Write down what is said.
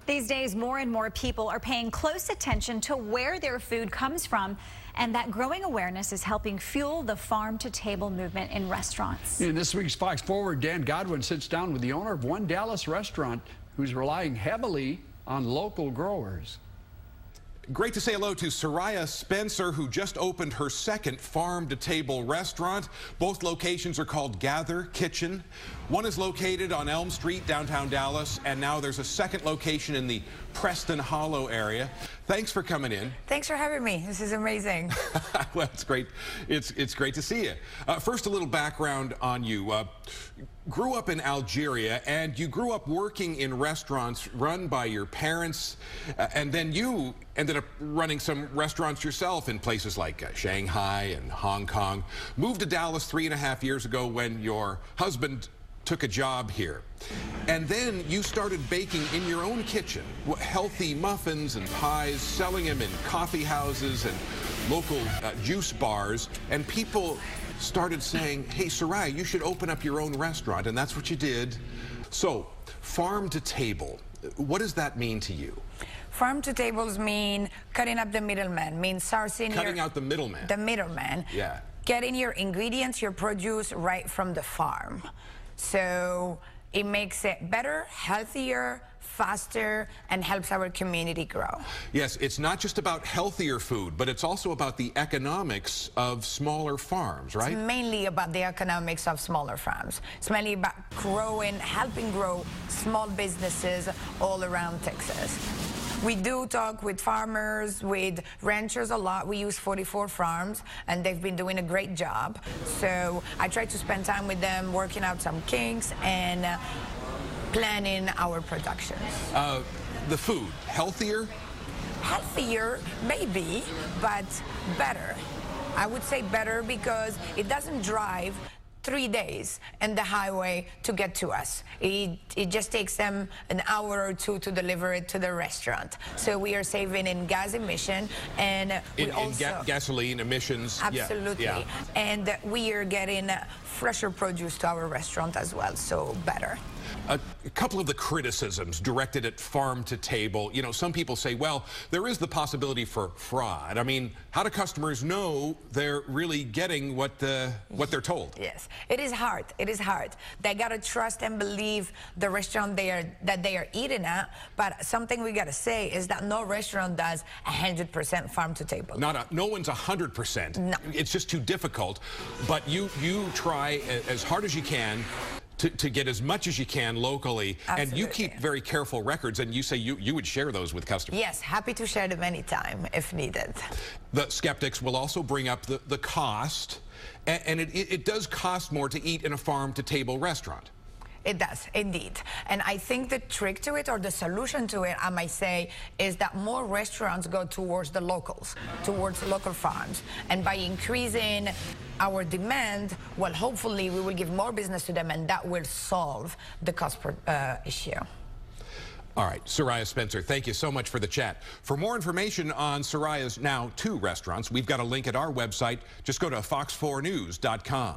These days, more and more people are paying close attention to where their food comes from, and that growing awareness is helping fuel the farm-to-table movement in restaurants. In this week's Fox Forward, Dan Godwin sits down with the owner of one Dallas restaurant who's relying heavily on local growers. Great to say hello to Soraya Spencer, who just opened her second farm-to-table restaurant. Both locations are called Gather Kitchen. One is located on Elm Street, downtown Dallas, and now there's a second location in the Preston Hollow area. Thanks for coming in. Thanks for having me. This is amazing. Well, it's great. It's great to see you. First, a little background on you. Grew up in Algeria, and you grew up working in restaurants run by your parents, and then you ended up running some restaurants yourself in places like Shanghai and Hong Kong. Moved to Dallas 3.5 years ago when your husband took a job here. And then you started baking in your own kitchen, healthy muffins and pies, selling them in coffee houses and local juice bars, and people started saying, hey, Soraya, you should open up your own restaurant, and that's what you did. So, farm to table, what does that mean to you? Farm to tables mean cutting up the middleman, means sourcing Cutting out the middleman. The middleman. Yeah. Getting your ingredients, your produce right from the farm. So it makes it better, healthier, faster, and helps our community grow. Yes, it's not just about healthier food, but it's also about the economics of smaller farms, right? It's mainly about the economics of smaller farms. It's mainly about growing, helping grow small businesses all around Texas. We do talk with farmers, with ranchers a lot. We use 44 farms, and they've been doing a great job. So I try to spend time with them, working out some kinks and planning our productions. The food, healthier? Healthier, maybe, but better. I would say better because it doesn't drive 3 days in the highway to get to us. It just takes them an hour or two to deliver it to the restaurant. So we are saving in gas emission, and we also gasoline emissions. Absolutely. Yeah. And we are getting fresher produce to our restaurant as well, so better. A couple of the criticisms directed at farm to table. You know, some people say, well, there is the possibility for fraud. I mean, how do customers know they're really getting what they're told? Yes, it is hard. It is hard. They gotta trust and believe the restaurant that they are eating at. But something we gotta say is that no restaurant does 100% farm to table. No one's 100%. No. It's just too difficult. But you try as hard as you can to get as much as you can locally. Absolutely. And you keep very careful records, and you say you would share those with customers. Yes, happy to share them anytime if needed. The skeptics will also bring up the cost, and it does cost more to eat in a farm-to-table restaurant. It does, indeed. And I think the trick to it, or the solution to it, I might say, is that more restaurants go towards the locals, towards local farms. And by increasing our demand, well, hopefully we will give more business to them, and that will solve the cost issue. All right, Soraya Spencer, thank you so much for the chat. For more information on Soraya's now 2 restaurants, we've got a link at our website. Just go to fox4news.com.